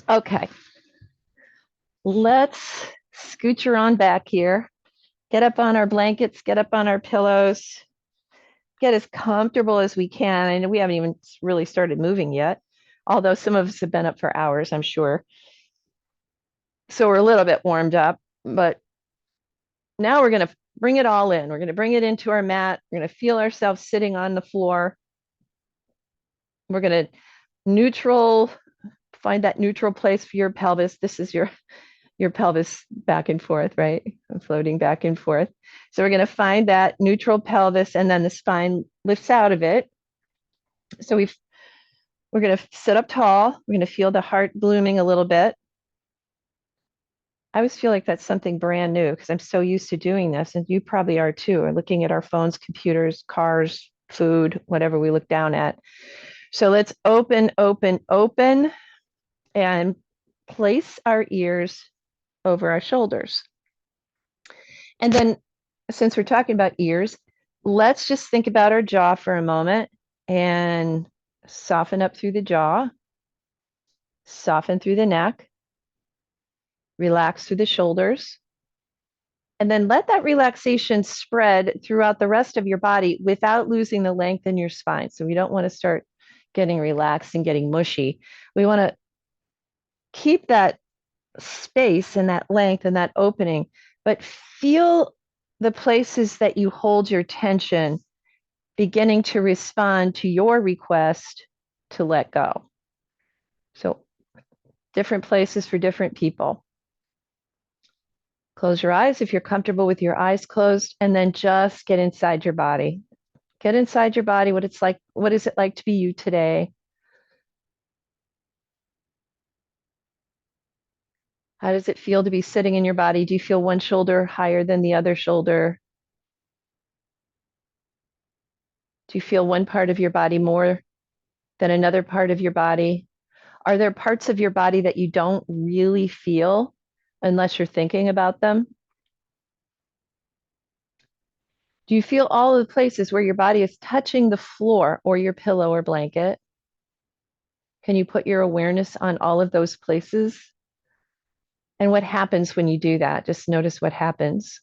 Okay, let's scooch on back here. Get up on our blankets, get up on our pillows, get as comfortable as we can. I know we haven't even really started moving yet, although some of us have been up for hours, I'm sure. So we're a little bit warmed up, but now we're going to bring it all in. We're going to bring it into our mat. We're going to feel ourselves sitting on the floor. We're going to neutral, find that neutral place for your pelvis. This is your pelvis back and forth, right? Floating back and forth. So we're going to find that neutral pelvis, and then the spine lifts out of it. So we're going to sit up tall. We're going to feel the heart blooming a little bit. I always feel like that's something brand new because I'm so used to doing this, and you probably are too, or looking at our phones, computers, cars, food, whatever we look down at. So let's open, open, open, and place our ears over our shoulders. And then, since we're talking about ears, let's just think about our jaw for a moment and soften up through the jaw, soften through the neck, relax through the shoulders, and then let that relaxation spread throughout the rest of your body without losing the length in your spine. So we don't want to start getting relaxed and getting mushy. We want to keep that space and that length and that opening, but feel the places that you hold your tension beginning to respond to your request to let go. So, different places for different people. Close your eyes if you're comfortable with your eyes closed, and then just get inside your body. Get inside your body, what it's like. What is it like to be you today? How does it feel to be sitting in your body? Do you feel one shoulder higher than the other shoulder? Do you feel one part of your body more than another part of your body? Are there parts of your body that you don't really feel unless you're thinking about them? Do you feel all of the places where your body is touching the floor or your pillow or blanket? Can you put your awareness on all of those places? And what happens when you do that? Just notice what happens.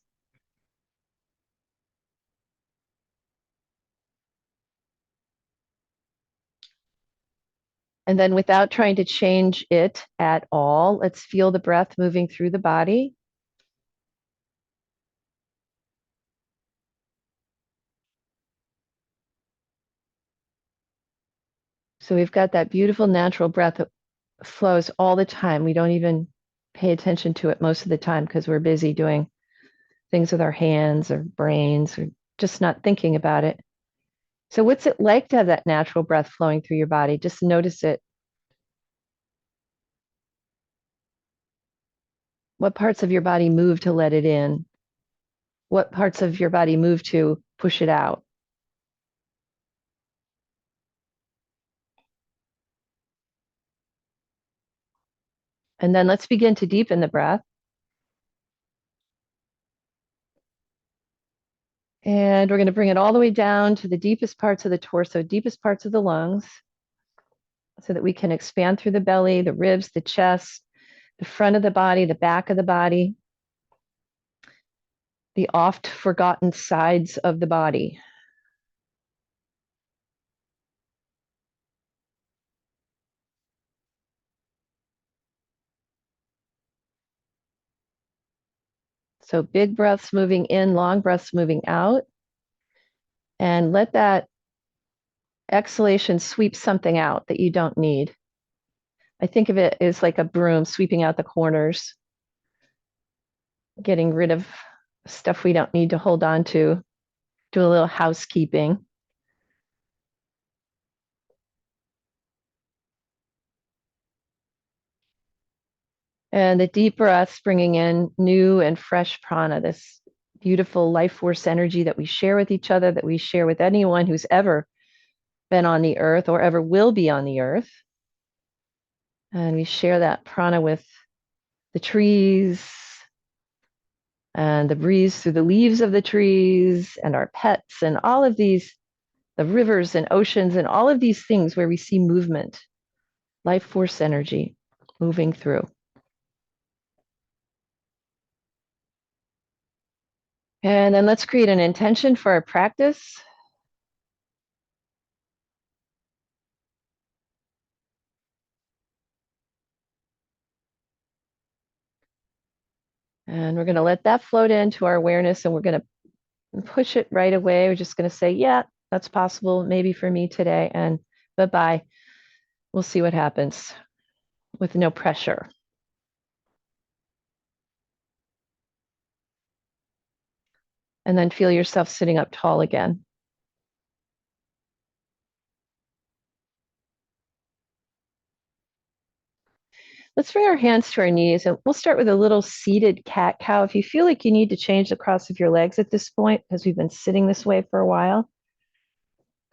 And then, without trying to change it at all, let's feel the breath moving through the body. So we've got that beautiful natural breath that flows all the time. We don't even pay attention to it most of the time because we're busy doing things with our hands or brains or just not thinking about it. So, what's it like to have that natural breath flowing through your body? Just notice it. What parts of your body move to let it in? What parts of your body move to push it out? And then let's begin to deepen the breath. And we're going to bring it all the way down to the deepest parts of the torso, deepest parts of the lungs, so that we can expand through the belly, the ribs, the chest, the front of the body, the back of the body, the oft forgotten sides of the body. So big breaths moving in, long breaths moving out. And let that exhalation sweep something out that you don't need. I think of it as like a broom sweeping out the corners, getting rid of stuff we don't need to hold on to, do a little housekeeping. And the deep breaths bringing in new and fresh prana, this beautiful life force energy that we share with each other, that we share with anyone who's ever been on the earth or ever will be on the earth. And we share that prana with the trees and the breeze through the leaves of the trees and our pets and all of these, the rivers and oceans and all of these things where we see movement, life force energy. moving through. And then let's create an intention for our practice. And we're going to let that float into our awareness, and we're going to push it right away. We're just going to say, yeah, that's possible, maybe for me today, and bye-bye. We'll see what happens with no pressure. And then feel yourself sitting up tall again. Let's bring our hands to our knees, and we'll start with a little seated cat-cow. If you feel like you need to change the cross of your legs at this point, because we've been sitting this way for a while,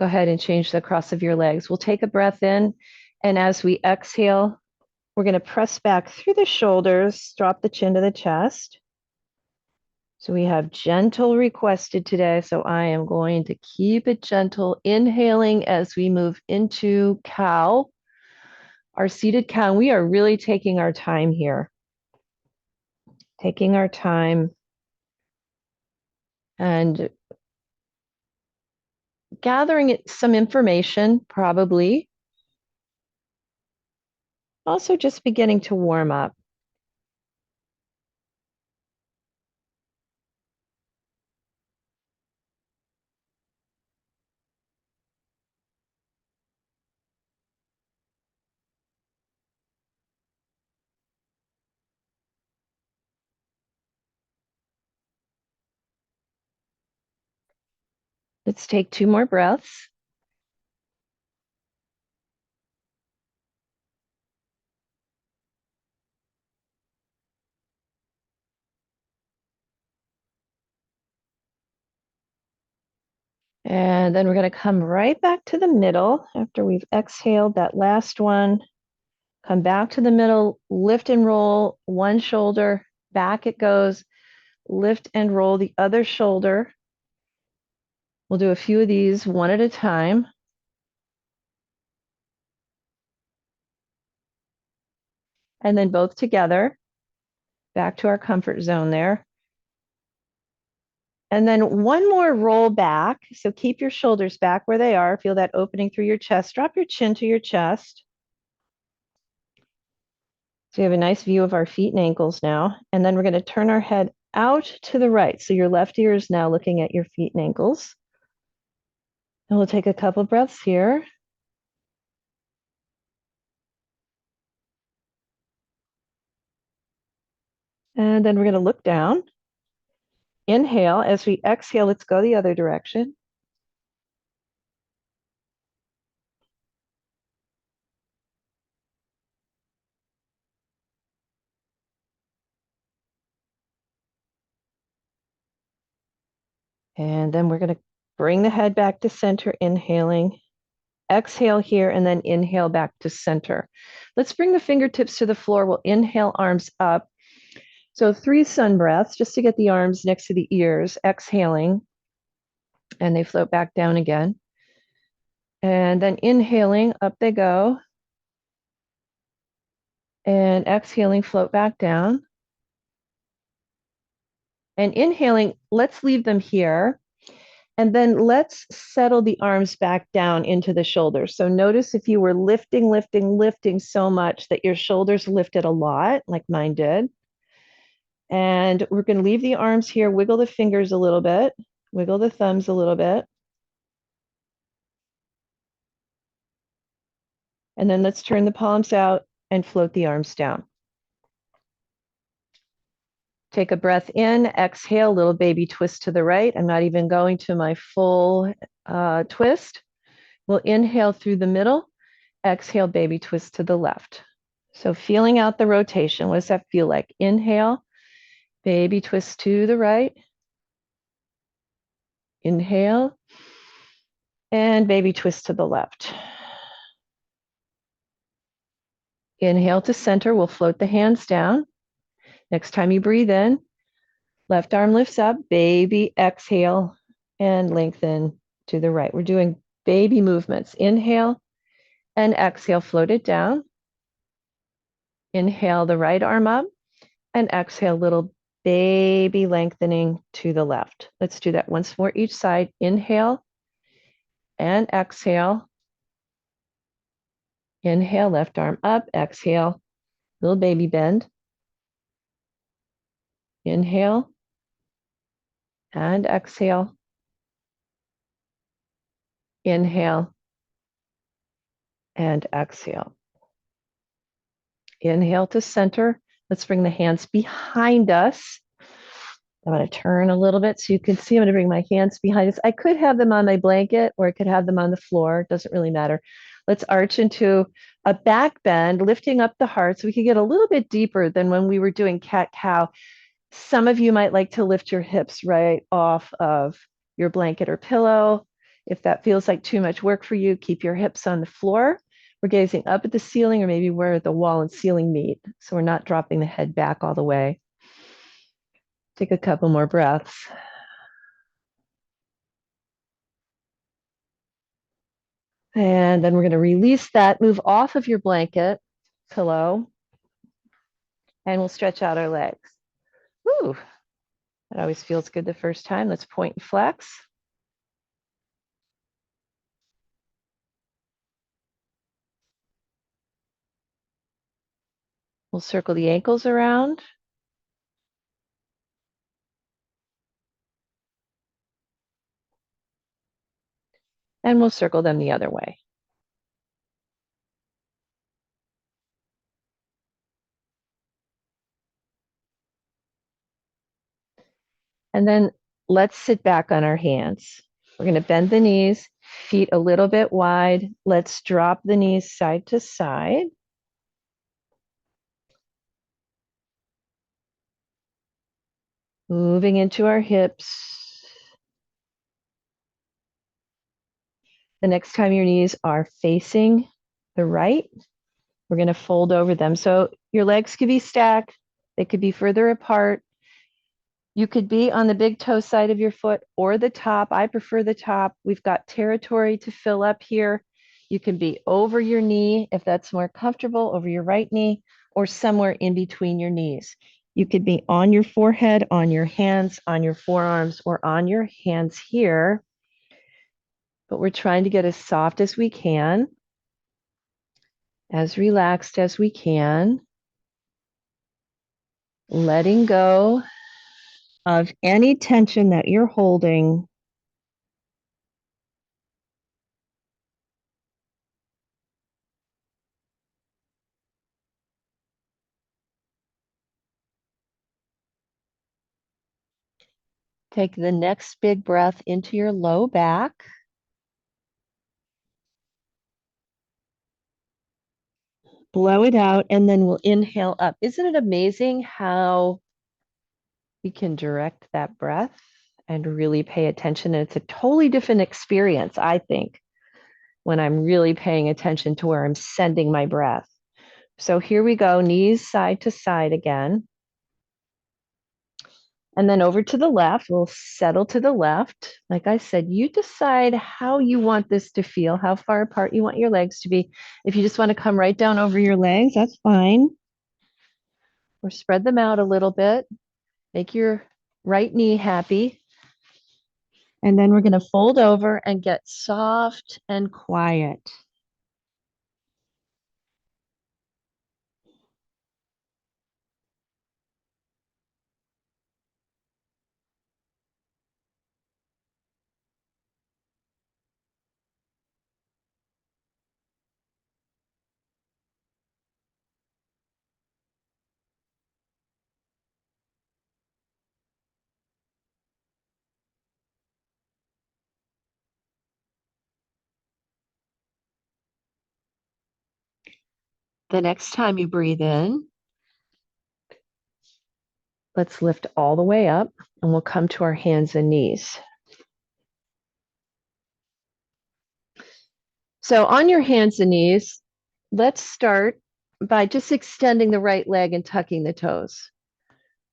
go ahead and change the cross of your legs. We'll take a breath in, and as we exhale, we're going to press back through the shoulders, drop the chin to the chest. So we have gentle requested today, so I am going to keep it gentle, inhaling as we move into cow. Our seated cow, we are really taking our time here. Taking our time and gathering some information, probably. Also just beginning to warm up. Let's take 2 more breaths. And then we're going to come right back to the middle after we've exhaled that last one. Come back to the middle, lift and roll one shoulder, back it goes, lift and roll the other shoulder. We'll do a few of these one at a time. And then both together, back to our comfort zone there. And then one more roll back. So keep your shoulders back where they are. Feel that opening through your chest. Drop your chin to your chest. So we have a nice view of our feet and ankles now. And then we're going to turn our head out to the right. So your left ear is now looking at your feet and ankles. And we'll take a couple breaths here. And then we're going to look down. Inhale. As we exhale, let's go the other direction. And then we're going to bring the head back to center, inhaling. Exhale here, and then inhale back to center. Let's bring the fingertips to the floor. We'll inhale, arms up. So 3 sun breaths, just to get the arms next to the ears. Exhaling, and they float back down again. And then inhaling, up they go. And exhaling, float back down. And inhaling, let's leave them here. And then let's settle the arms back down into the shoulders. So notice if you were lifting, lifting, lifting so much that your shoulders lifted a lot, like mine did. And we're going to leave the arms here, wiggle the fingers a little bit, wiggle the thumbs a little bit. And then let's turn the palms out and float the arms down. Take a breath in, exhale, little baby twist to the right. I'm not even going to my full twist. We'll inhale through the middle, exhale, baby twist to the left. So feeling out the rotation, what does that feel like? Inhale, baby twist to the right. Inhale, and baby twist to the left. Inhale to center, we'll float the hands down. Next time you breathe in, left arm lifts up, baby, exhale, and lengthen to the right. We're doing baby movements. Inhale and exhale, float it down. Inhale the right arm up and exhale, little baby lengthening to the left. Let's do that once more each side. Inhale and exhale. Inhale, left arm up, exhale, little baby bend. Inhale and exhale. Inhale and exhale. Inhale to center. Let's bring the hands behind us. I'm going to turn a little bit so you can see. I'm going to bring my hands behind us. I could have them on my blanket or I could have them on the floor. It doesn't really matter. Let's arch into a back bend, lifting up the heart so we can get a little bit deeper than when we were doing cat-cow. Some of you might like to lift your hips right off of your blanket or pillow. If that feels like too much work for you, keep your hips on the floor. We're gazing up at the ceiling or maybe where the wall and ceiling meet. So we're not dropping the head back all the way. Take a couple more breaths. And then we're going to release that, move off of your blanket, pillow, and we'll stretch out our legs. Woo! That always feels good the first time. Let's point and flex. We'll circle the ankles around. And we'll circle them the other way. And then let's sit back on our hands. We're going to bend the knees, feet a little bit wide. Let's drop the knees side to side. Moving into our hips. The next time your knees are facing the right, we're going to fold over them. So your legs could be stacked. They could be further apart. You could be on the big toe side of your foot or the top. I prefer the top. We've got territory to fill up here. You can be over your knee if that's more comfortable, over your right knee, or somewhere in between your knees. You could be on your forehead, on your hands, on your forearms, or on your hands here. But we're trying to get as soft as we can, as relaxed as we can, letting go of any tension that you're holding. Take the next big breath into your low back. Blow it out, and then we'll inhale up. Isn't it amazing how we can direct that breath and really pay attention? And it's a totally different experience, I think, when I'm really paying attention to where I'm sending my breath. So here we go, knees side to side again. And then over to the left, we'll settle to the left. Like I said, you decide how you want this to feel, how far apart you want your legs to be. If you just want to come right down over your legs, that's fine. Or spread them out a little bit. Make your right knee happy. And then we're going to fold over and get soft and quiet. The next time you breathe in, let's lift all the way up and we'll come to our hands and knees. So on your hands and knees, let's start by just extending the right leg and tucking the toes.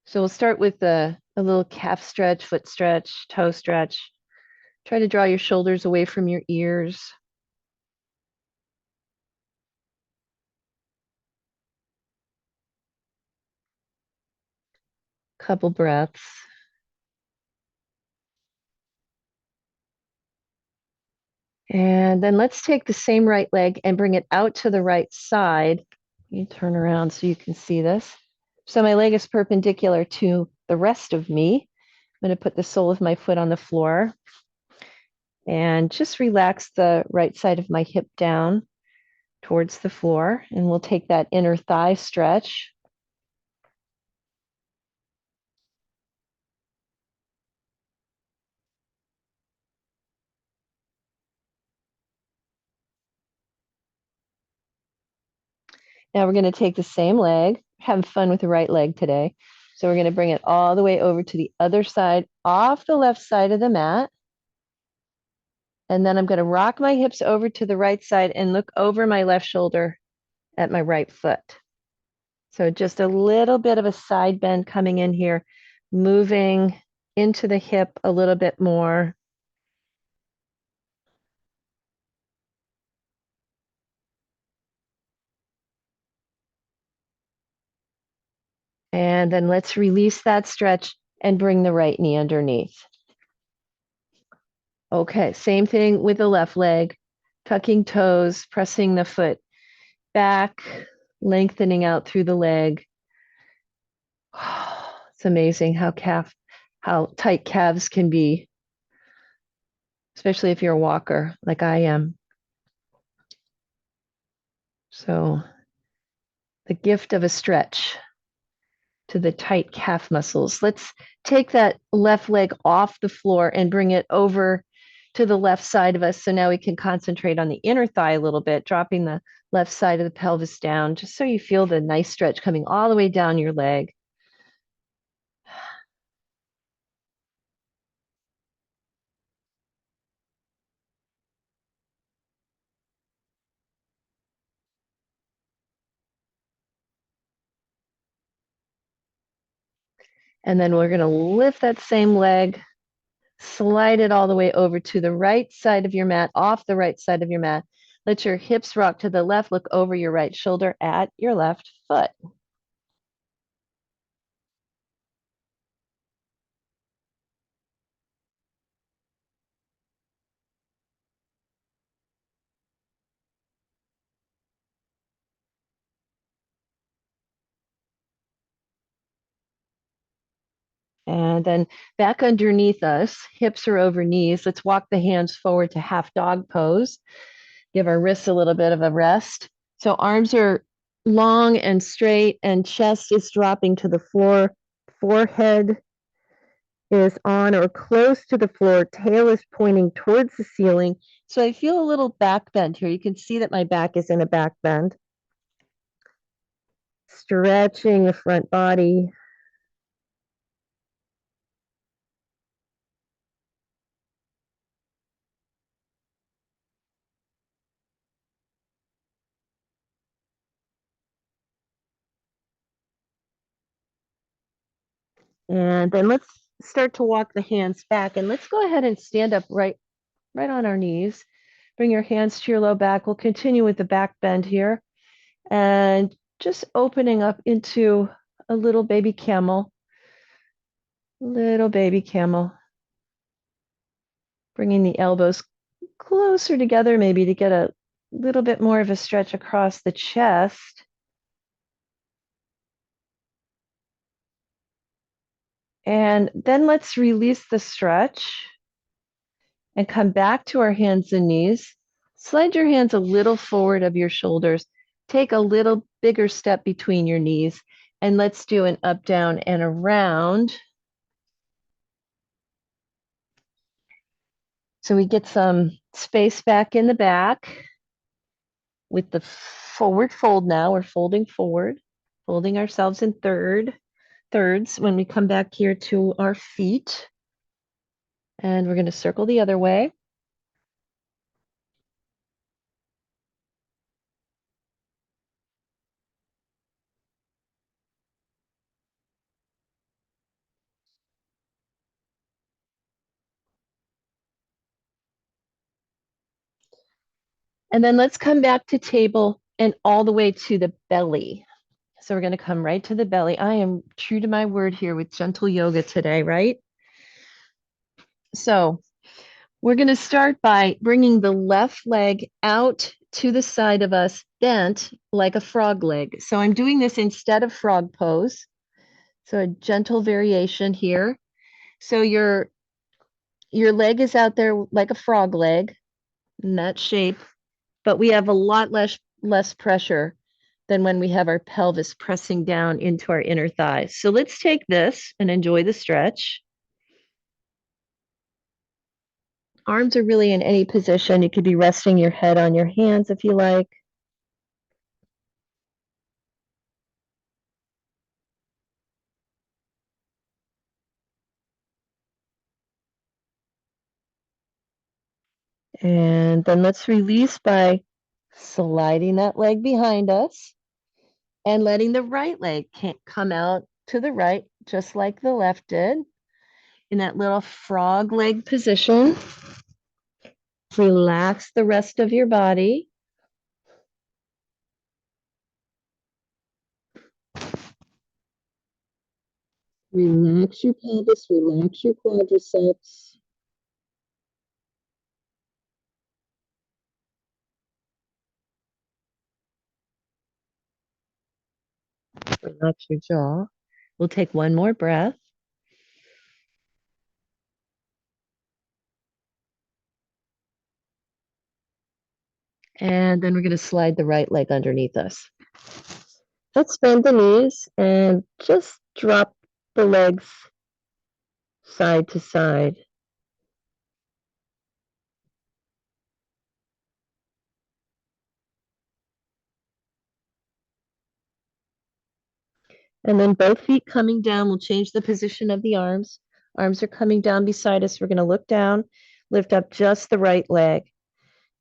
So we'll start with a little calf stretch, foot stretch, toe stretch. Try to draw your shoulders away from your ears. Couple breaths. And then let's take the same right leg and bring it out to the right side. You turn around so you can see this. So my leg is perpendicular to the rest of me. I'm going to put the sole of my foot on the floor and just relax the right side of my hip down towards the floor. And we'll take that inner thigh stretch. Now we're going to take the same leg, have fun with the right leg today. So we're going to bring it all the way over to the other side, off the left side of the mat. And then I'm going to rock my hips over to the right side and look over my left shoulder at my right foot. So just a little bit of a side bend coming in here, moving into the hip a little bit more. And then let's release that stretch and bring the right knee underneath. Okay, same thing with the left leg, tucking toes, pressing the foot back, lengthening out through the leg. It's amazing how tight calves can be, especially if you're a walker like I am. So the gift of a stretch to the tight calf muscles. Let's take that left leg off the floor and bring it over to the left side of us. So now we can concentrate on the inner thigh a little bit, dropping the left side of the pelvis down, just so you feel the nice stretch coming all the way down your leg. And then we're going to lift that same leg, slide it all the way over to the right side of your mat, off the right side of your mat. Let your hips rock to the left, look over your right shoulder at your left foot. And then back underneath us, hips are over knees. Let's walk the hands forward to half dog pose. Give our wrists a little bit of a rest. So arms are long and straight, and chest is dropping to the floor. Forehead is on or close to the floor. Tail is pointing towards the ceiling. So I feel a little back bend here. You can see that my back is in a back bend. Stretching the front body. And then let's start to walk the hands back, and let's go ahead and stand up right on our knees. Bring your hands to your low back. We'll continue with the back bend here and just opening up into a little baby camel. Little baby camel. Bringing the elbows closer together, maybe to get a little bit more of a stretch across the chest. And then let's release the stretch and come back to our hands and knees. Slide your hands a little forward of your shoulders. Take a little bigger step between your knees. And let's do an up, down, and around. So we get some space back in the back with the forward fold now. We're folding forward, folding ourselves in thirds when we come back here to our feet. And we're going to circle the other way. And then let's come back to table and all the way to the belly. So we're going to come right to the belly. I am true to my word here with gentle yoga today, right? So we're going to start by bringing the left leg out to the side of us, bent like a frog leg. So I'm doing this instead of frog pose. So a gentle variation here. So your leg is out there like a frog leg in that shape, but we have a lot less pressure than when we have our pelvis pressing down into our inner thighs. So let's take this and enjoy the stretch. Arms are really in any position. You could be resting your head on your hands if you like. And then let's release by sliding that leg behind us and letting the right leg come out to the right, just like the left did, in that little frog leg position. Relax the rest of your body. Relax your pelvis, relax your quadriceps. Relax your jaw. We'll take one more breath. And then we're going to slide the right leg underneath us. Let's bend the knees and just drop the legs side to side. And then both feet coming down, we'll change the position of the arms. Arms are coming down beside us. We're going to look down, lift up just the right leg,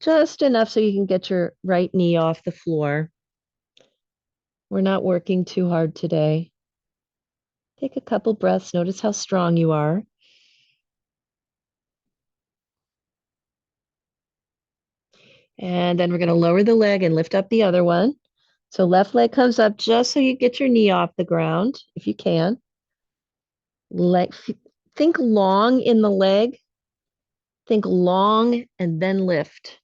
just enough so you can get your right knee off the floor. We're not working too hard today. Take a couple breaths. Notice how strong you are. And then we're going to lower the leg and lift up the other one. So left leg comes up just so you get your knee off the ground, if you can. Think long in the leg. Think long and then lift.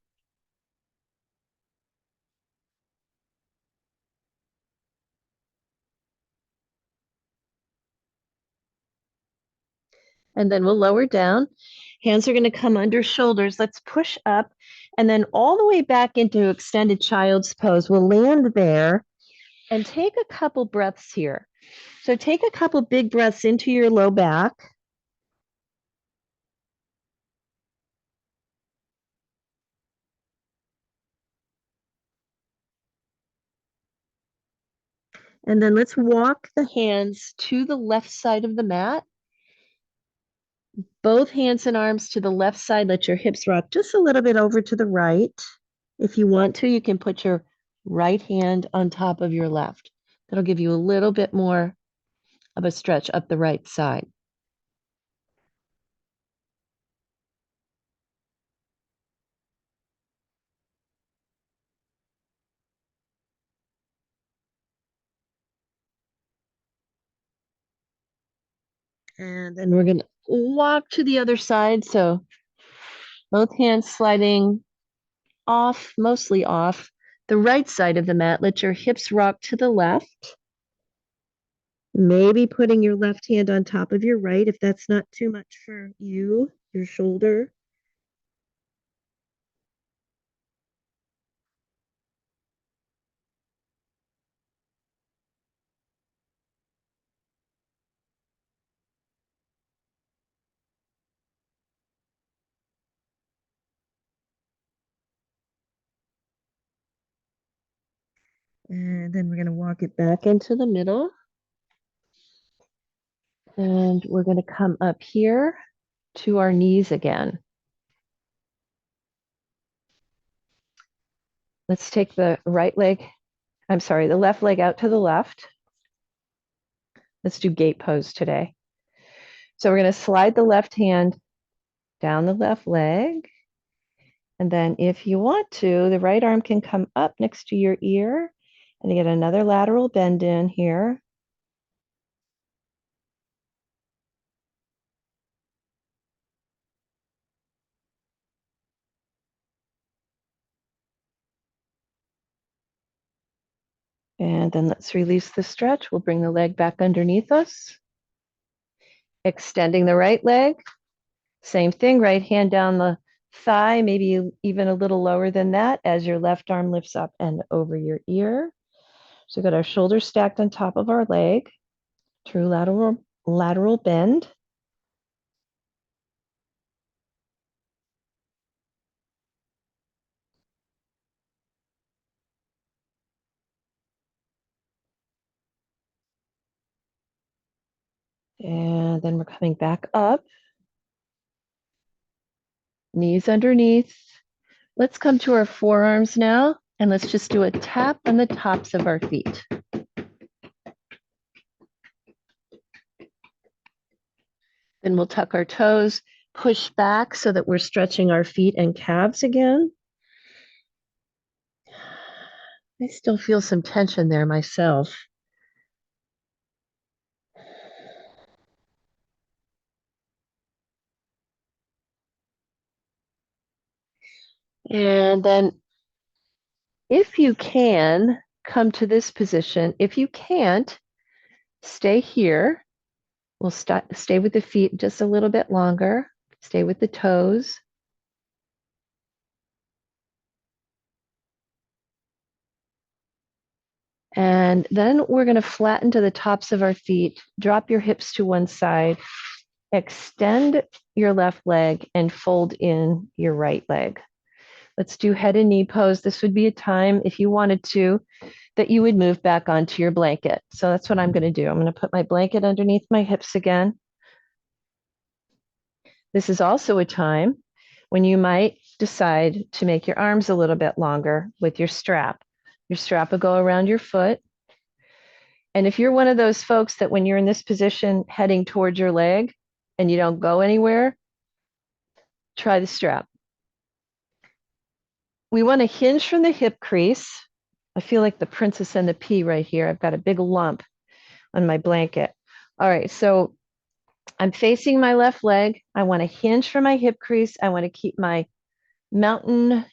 And then we'll lower down. Hands are going to come under shoulders. Let's push up and then all the way back into extended child's pose. We'll land there and take a couple breaths here. So take a couple big breaths into your low back. And then let's walk the hands to the left side of the mat. Both hands and arms to the left side. Let your hips rock just a little bit over to the right. If you want to, you can put your right hand on top of your left. That'll give you a little bit more of a stretch up the right side. And then we're going to walk to the other side. So both hands sliding off, mostly off the right side of the mat. Let your hips rock to the left. Maybe putting your left hand on top of your right if that's not too much for you, your shoulder. And then we're going to walk it back into the middle. And we're going to come up here to our knees again. Let's take the the left leg out to the left. Let's do gate pose today. So we're going to slide the left hand down the left leg. And then if you want to, the right arm can come up next to your ear And get another lateral bend in here. And then let's release the stretch. We'll bring the leg back underneath us. Extending the right leg. Same thing, right hand down the thigh, maybe even a little lower than that as your left arm lifts up and over your ear. So we've got our shoulders stacked on top of our leg. True lateral bend. And then we're coming back up. Knees underneath. Let's come to our forearms now, and let's just do a tap on the tops of our feet. Then we'll tuck our toes, push back so that we're stretching our feet and calves again. I still feel some tension there myself. And then if you can, come to this position. If you can't, stay here. We'll stay with the feet just a little bit longer. Stay with the toes. And then we're going to flatten to the tops of our feet. Drop your hips to one side. Extend your left leg and fold in your right leg. Let's do head and knee pose. This would be a time, if you wanted to, that you would move back onto your blanket. So that's what I'm going to do. I'm going to put my blanket underneath my hips again. This is also a time when you might decide to make your arms a little bit longer with your strap. Your strap will go around your foot. And if you're one of those folks that when you're in this position heading towards your leg and you don't go anywhere, try the strap. We want to hinge from the hip crease. I feel like the Princess and the Pea right here. I've got a big lump on my blanket. All right, so I'm facing my left leg. I want to hinge from my hip crease. I want to keep my mountain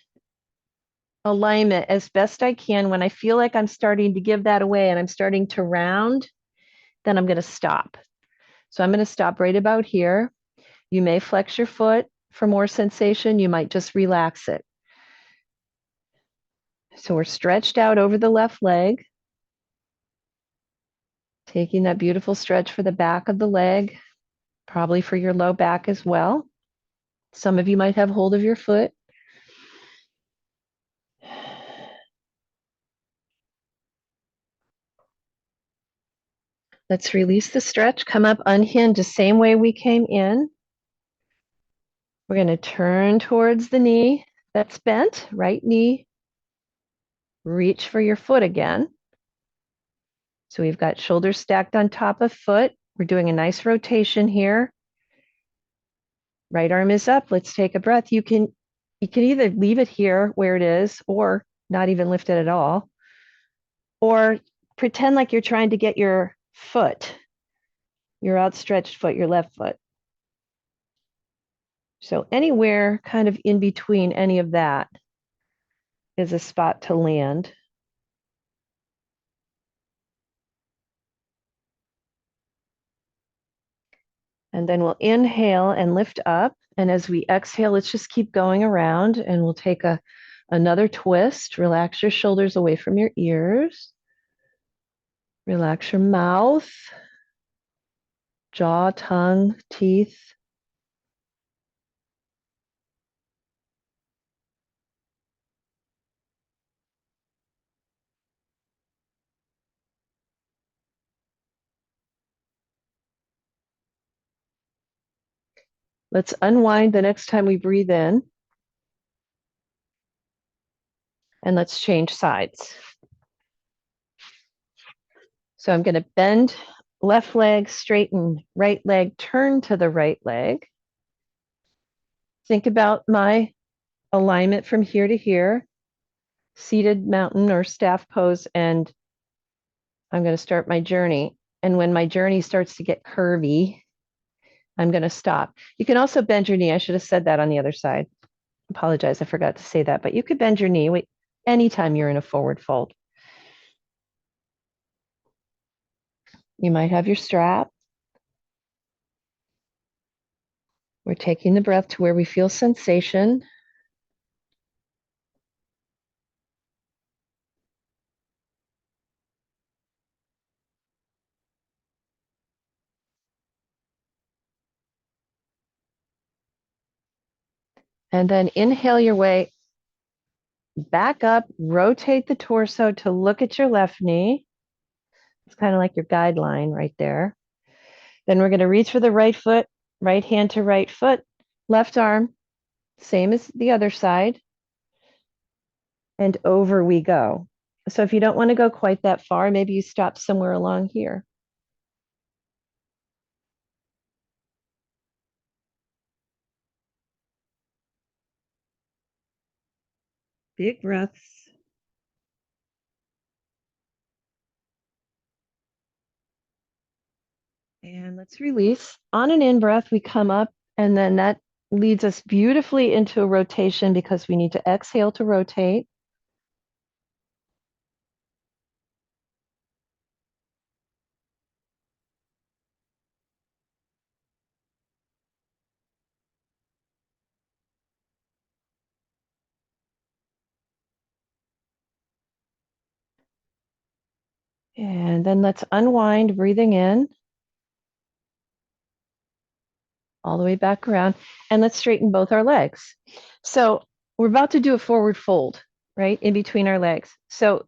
alignment as best I can. When I feel like I'm starting to give that away and I'm starting to round, then I'm going to stop. So I'm going to stop right about here. You may flex your foot for more sensation. You might just relax it. So we're stretched out over the left leg, taking that beautiful stretch for the back of the leg, probably for your low back as well. Some of you might have hold of your foot. Let's release the stretch, come up, unhinge the same way we came in. We're going to turn towards the knee that's bent, right knee. Reach for your foot again. So we've got shoulders stacked on top of foot. We're doing a nice rotation here. Right arm is up. Let's take a breath. You can either leave it here where it is or not even lift it at all, or pretend like you're trying to get your foot, your outstretched foot, your left foot. So anywhere kind of in between any of that is a spot to land. And then we'll inhale and lift up. And as we exhale, let's just keep going around and we'll take another twist. Relax your shoulders away from your ears. Relax your mouth, jaw, tongue, teeth. Let's unwind the next time we breathe in. And let's change sides. So I'm going to bend left leg, straighten right leg, turn to the right leg. Think about my alignment from here to here. seated mountain or staff pose, and I'm going to start my journey. And when my journey starts to get curvy, I'm going to stop. You can also bend your knee. I should have said that on the other side. Apologize, I forgot to say that, but you could bend your knee anytime you're in a forward fold. You might have your strap. We're taking the breath to where we feel sensation. And then inhale your way back up, rotate the torso to look at your left knee. It's kind of like your guideline right there. Then we're going to reach for the right foot, right hand to right foot, left arm, same as the other side, and over we go. So if you don't want to go quite that far, maybe you stop somewhere along here. Big breaths. And let's release. On an in breath, we come up, and then that leads us beautifully into a rotation because we need to exhale to rotate. And then let's unwind, breathing in all the way back around. And let's straighten both our legs. So we're about to do a forward fold, right, in between our legs. So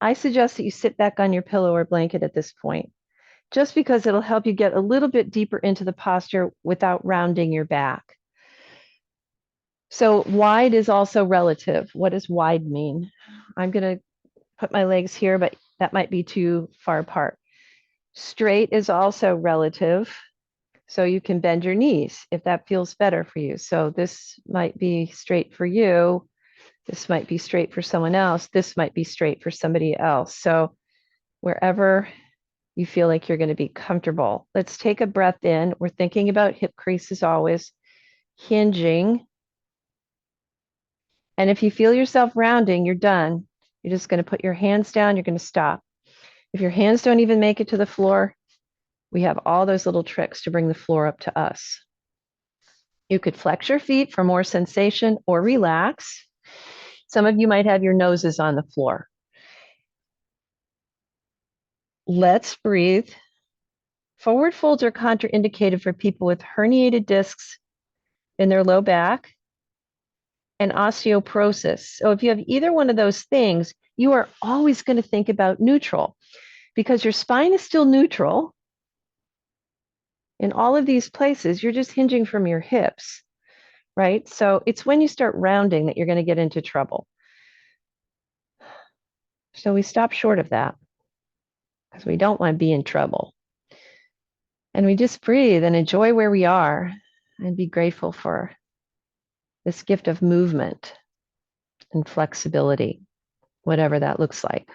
I suggest that you sit back on your pillow or blanket at this point, just because it'll help you get a little bit deeper into the posture without rounding your back. So wide is also relative. What does wide mean? I'm going to put my legs here, but that might be too far apart. Straight is also relative. So you can bend your knees if that feels better for you. So this might be straight for you. This might be straight for someone else. This might be straight for somebody else. So wherever you feel like you're going to be comfortable, let's take a breath in. We're thinking about hip creases always, hinging. And if you feel yourself rounding, you're done. You're just going to put your hands down. You're going to stop. If your hands don't even make it to the floor, we have all those little tricks to bring the floor up to us. You could flex your feet for more sensation or relax. Some of you might have your noses on the floor. Let's breathe. Forward folds are contraindicated for people with herniated discs in their low back and osteoporosis. So if you have either one of those things, you are always going to think about neutral because your spine is still neutral. In all of these places, you're just hinging from your hips, right? So it's when you start rounding that you're going to get into trouble. So we stop short of that because we don't want to be in trouble. And we just breathe and enjoy where we are and be grateful for this gift of movement and flexibility, whatever that looks like.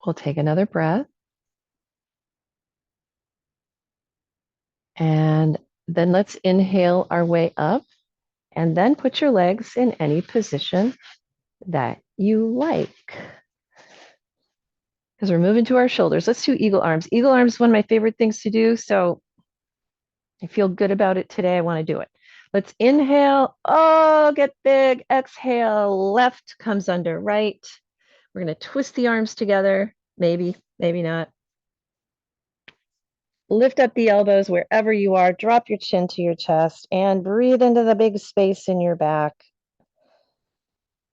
We'll take another breath. And then let's inhale our way up and then put your legs in any position that you like. Because we're moving to our shoulders. Let's do eagle arms. Eagle arms is one of my favorite things to do. So I feel good about it today. I want to do it. Let's inhale. Oh, get big. Exhale. Left comes under right. We're going to twist the arms together. Maybe, maybe not. Lift up the elbows wherever you are. Drop your chin to your chest and breathe into the big space in your back.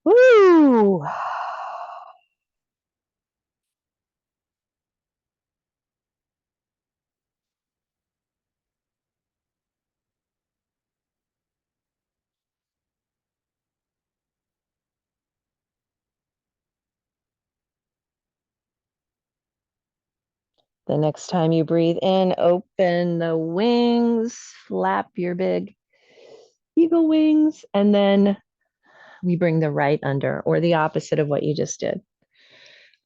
Woo! The next time you breathe in, open the wings, flap your big eagle wings, and then we bring the right under, or the opposite of what you just did.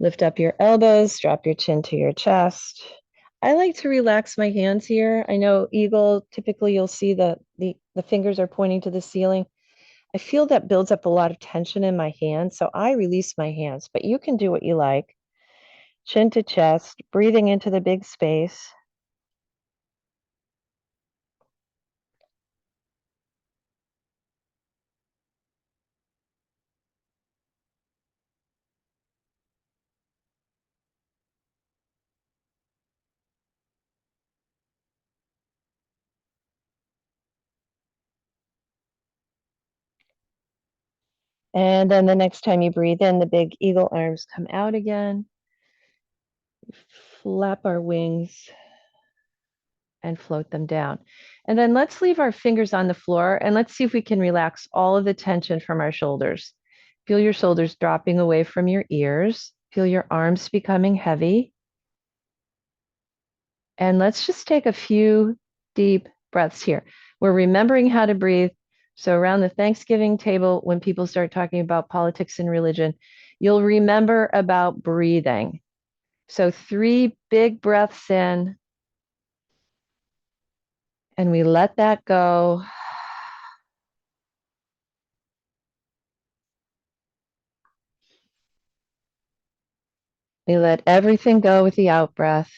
Lift up your elbows, drop your chin to your chest. I like to relax my hands here. I know eagle, typically you'll see the fingers are pointing to the ceiling. I feel that builds up a lot of tension in my hands, so I release my hands, but you can do what you like. Chin to chest, breathing into the big space. And then the next time you breathe in, the big eagle arms come out again. Flap our wings and float them down. And then let's leave our fingers on the floor and let's see if we can relax all of the tension from our shoulders. Feel your shoulders dropping away from your ears. Feel your arms becoming heavy. And let's just take a few deep breaths here. We're remembering how to breathe. So around the Thanksgiving table, when people start talking about politics and religion, you'll remember about breathing. So 3 big breaths in, and we let that go. We let everything go with the out breath.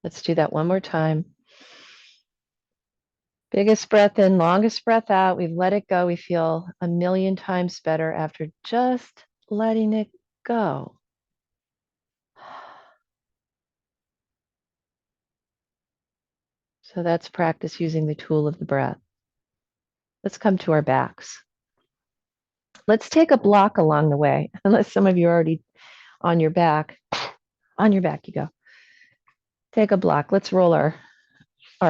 Let's do that one more time. Biggest breath in, longest breath out. We've let it go. We feel a million times better after just letting it go. So that's practice using the tool of the breath. Let's come to our backs. Let's take a block along the way, unless some of you are already on your back. On your back you go. Take a block. Let's roll our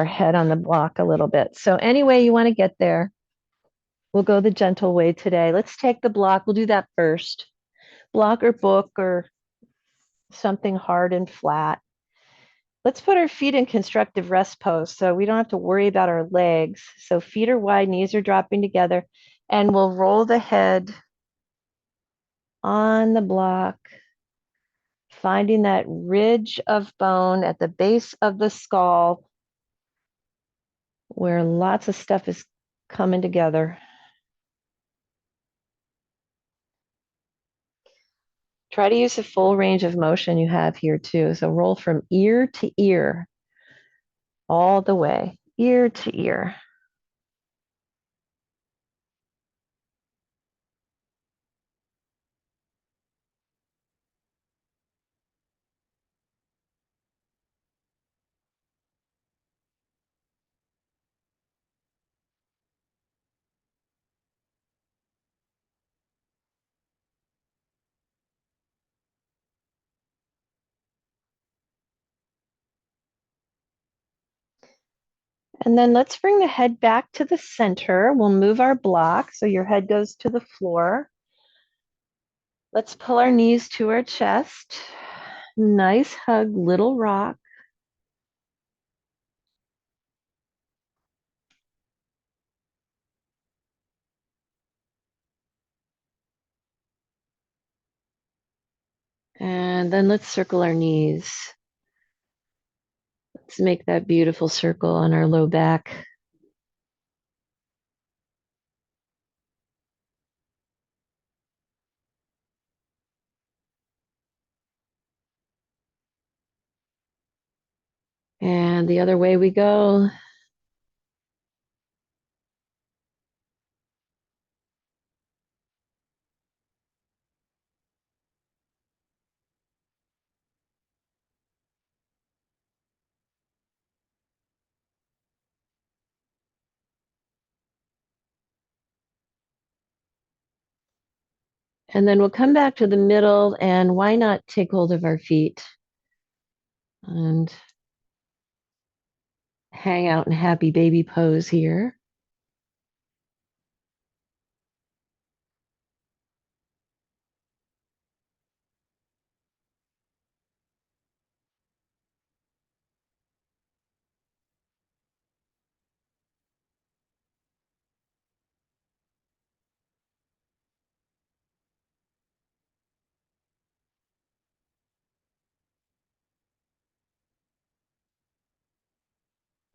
head on the block a little bit. So any way you want to get there, we'll go the gentle way today. Let's take the block. We'll do that first. Block or book or something hard and flat. Let's put our feet in constructive rest pose so we don't have to worry about our legs. So feet are wide, knees are dropping together, and we'll roll the head on the block, finding that ridge of bone at the base of the skull where lots of stuff is coming together. Try to use the full range of motion you have here too. So roll from ear to ear, all the way, ear to ear. And then let's bring the head back to the center. We'll move our block so your head goes to the floor. Let's pull our knees to our chest. Nice hug, little rock. And then let's circle our knees. Let's make that beautiful circle on our low back. And the other way we go. And then we'll come back to the middle, and why not take hold of our feet and hang out in happy baby pose here.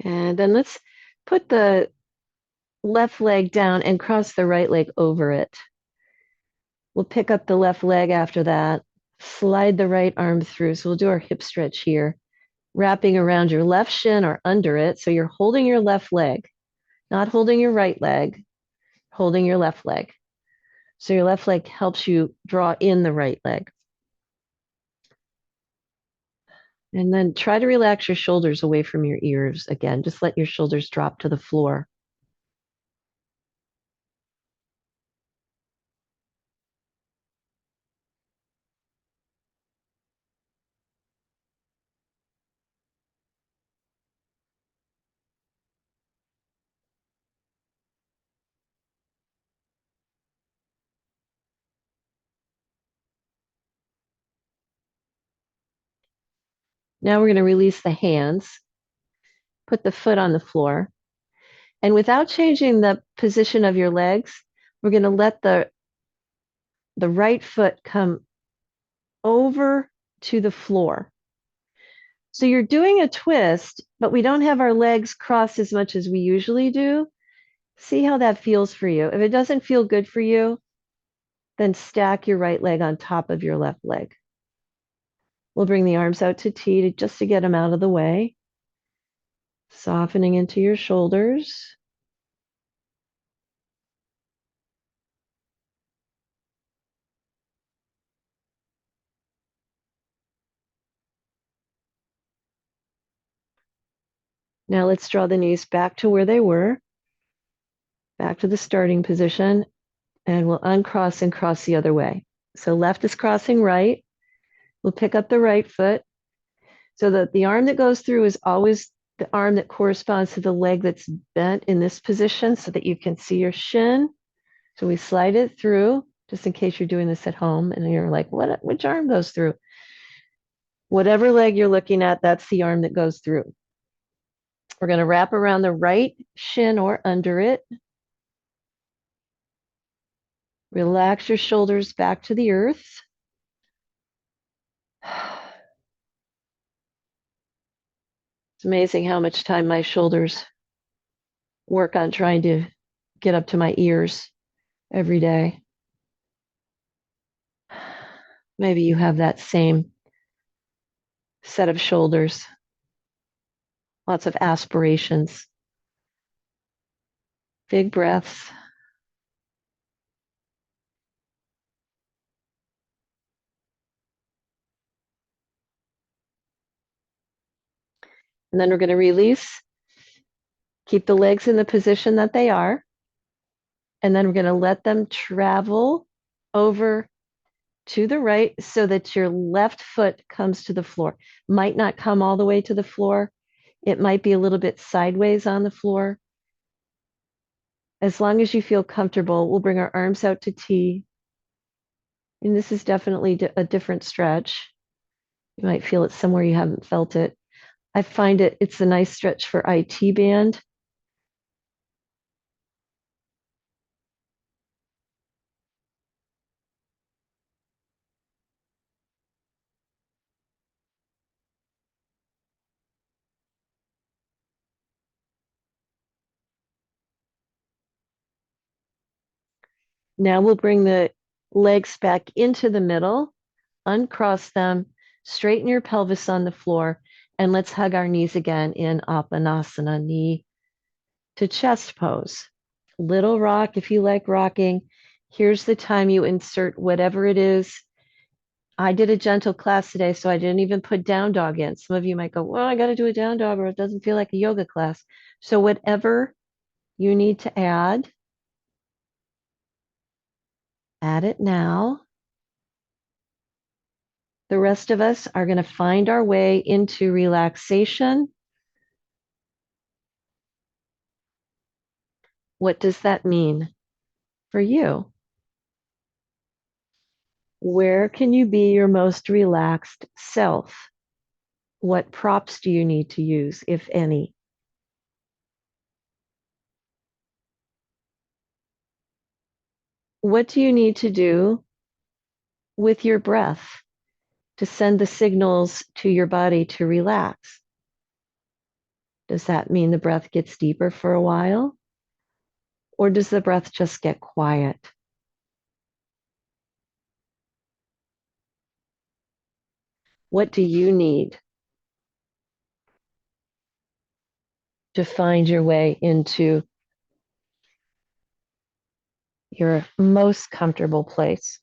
And then let's put the left leg down and cross the right leg over it. We'll pick up the left leg after that, slide the right arm through. So we'll do our hip stretch here, wrapping around your left shin or under it. So you're holding your left leg, not holding your right leg, holding your left leg. So your left leg helps you draw in the right leg. And then try to relax your shoulders away from your ears again. Just let your shoulders drop to the floor. Now we're going to release the hands, put the foot on the floor, and without changing the position of your legs, we're going to let the right foot come over to the floor. So you're doing a twist, but we don't have our legs crossed as much as we usually do. See how that feels for you. If it doesn't feel good for you, then stack your right leg on top of your left leg. We'll bring the arms out to T just to get them out of the way. Softening into your shoulders. Now let's draw the knees back to where they were, back to the starting position, and we'll uncross and cross the other way. So left is crossing right. We'll pick up the right foot so that the arm that goes through is always the arm that corresponds to the leg that's bent in this position so that you can see your shin. So we slide it through, just in case you're doing this at home and you're like, which arm goes through? Whatever leg you're looking at, that's the arm that goes through. We're going to wrap around the right shin or under it. Relax your shoulders back to the earth. It's amazing how much time my shoulders work on trying to get up to my ears every day. Maybe you have that same set of shoulders, lots of aspirations, big breaths. And then we're going to release, keep the legs in the position that they are. And then we're going to let them travel over to the right so that your left foot comes to the floor. Might not come all the way to the floor. It might be a little bit sideways on the floor. As long as you feel comfortable, we'll bring our arms out to T. And this is definitely a different stretch. You might feel it somewhere you haven't felt it. I find it's a nice stretch for IT band. Now we'll bring the legs back into the middle, uncross them, straighten your pelvis on the floor, and let's hug our knees again in Apanasana, knee to chest pose. Little rock if you like rocking. Here's the time you insert whatever it is. I did a gentle class today, so I didn't even put down dog in. Some of you might go, well, I got to do a down dog or it doesn't feel like a yoga class. So whatever you need to add it now. The rest of us are going to find our way into relaxation. What does that mean for you? Where can you be your most relaxed self? What props do you need to use, if any? What do you need to do with your breath to send the signals to your body to relax? Does that mean the breath gets deeper for a while? Or does the breath just get quiet? What do you need to find your way into your most comfortable place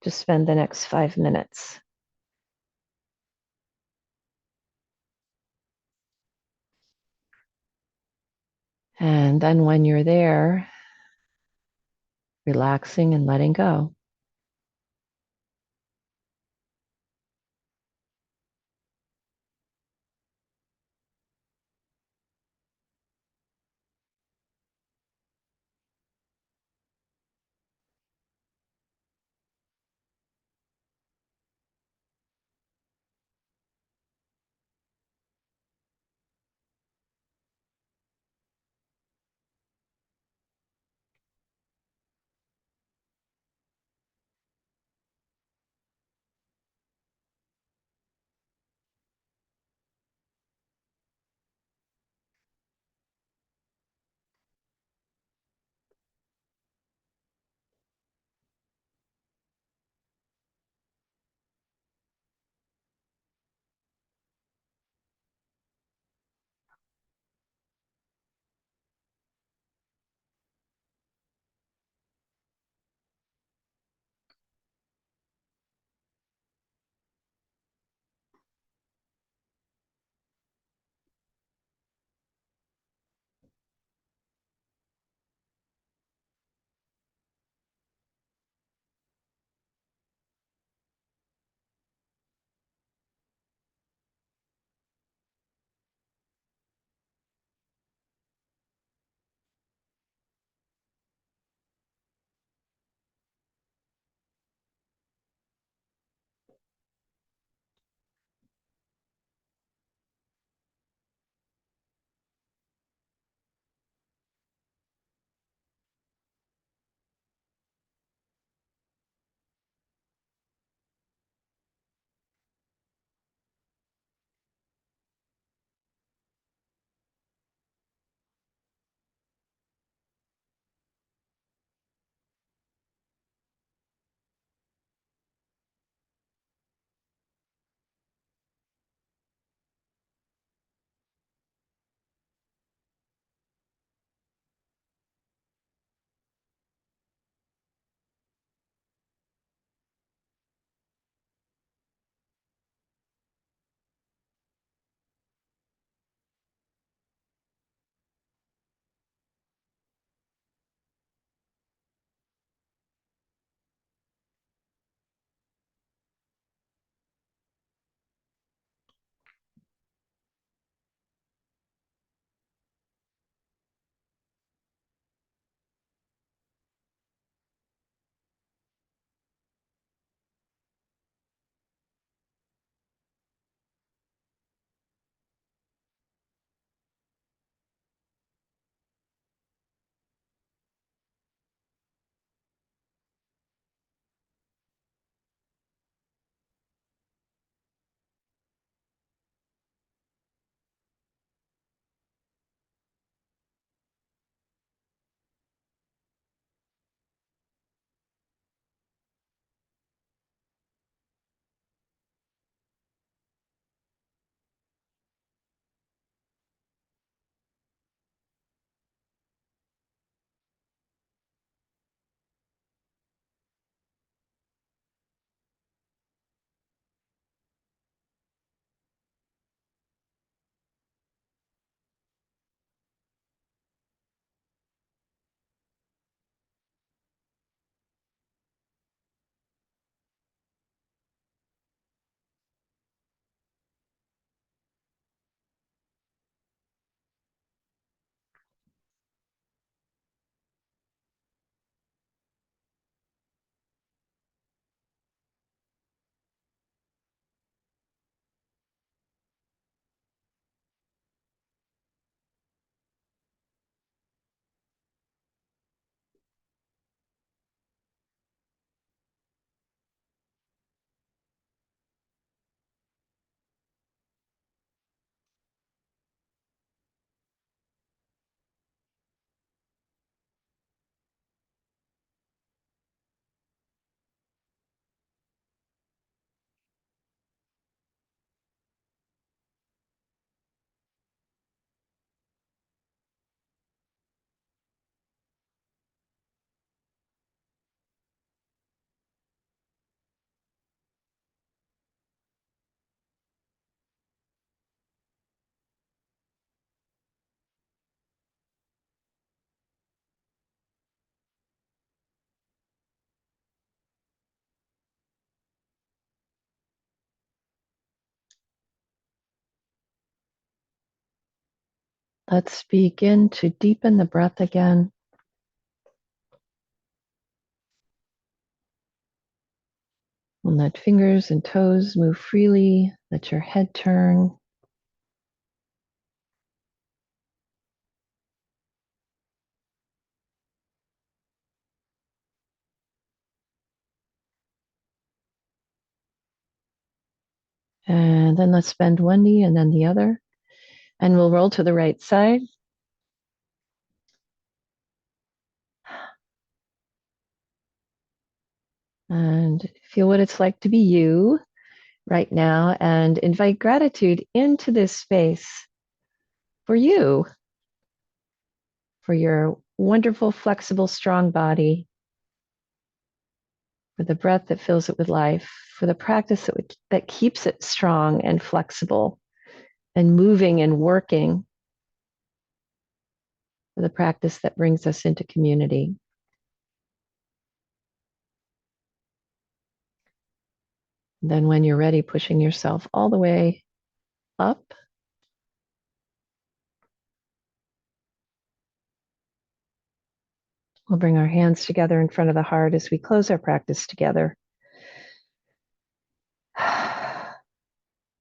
to spend the next 5 minutes? And then when you're there, relaxing and letting go. Let's begin to deepen the breath again. And let fingers and toes move freely. Let your head turn. And then let's bend one knee and then the other. And we'll roll to the right side. And feel what it's like to be you right now and invite gratitude into this space for you, for your wonderful, flexible, strong body, for the breath that fills it with life, for the practice that keeps it strong and flexible and moving and working, for the practice that brings us into community. And then when you're ready, pushing yourself all the way up. We'll bring our hands together in front of the heart as we close our practice together.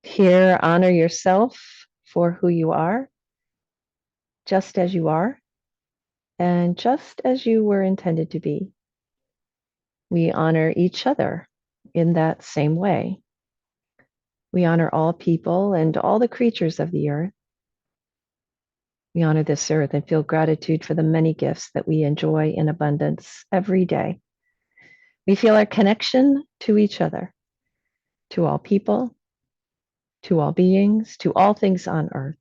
Here, honor yourself for who you are, just as you are, and just as you were intended to be. We honor each other in that same way. We honor all people and all the creatures of the earth. We honor this earth and feel gratitude for the many gifts that we enjoy in abundance every day. We feel our connection to each other, to all people, to all beings, to all things on earth.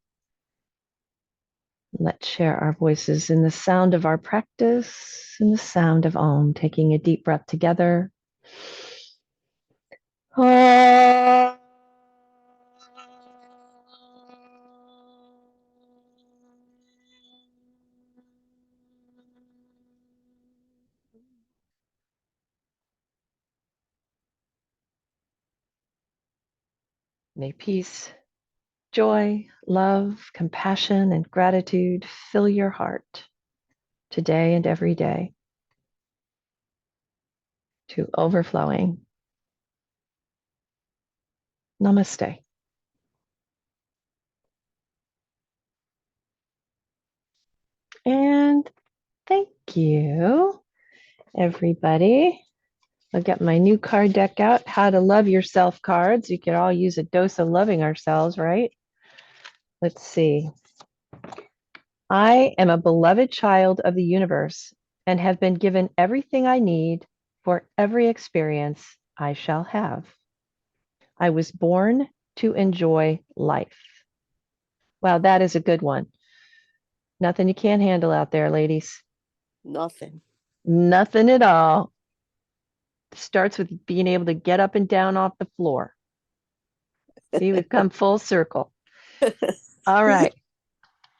Let's share our voices in the sound of our practice, in the sound of Om, taking a deep breath together. May peace, joy, love, compassion, and gratitude fill your heart today and every day to overflowing. Namaste. And thank you, everybody. I'll get my new card deck out, How to Love Yourself cards. You could all use a dose of loving ourselves, right? Let's see. I am a beloved child of the universe and have been given everything I need for every experience I shall have. I was born to enjoy life. Wow, that is a good one. Nothing you can't handle out there, ladies. Nothing. Nothing at all. Starts with being able to get up and down off the floor. See, we've come full circle. All right.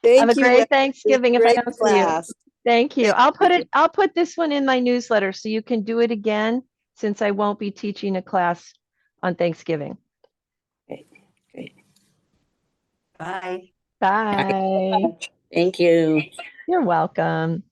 Thank Have a you, great Wendy. Thanksgiving if I Great don't see you. class. Thank you. Thank I'll put this one in my newsletter so you can do it again since I won't be teaching a class on Thanksgiving. Great. Great. Bye. Bye. Thank you. You're welcome.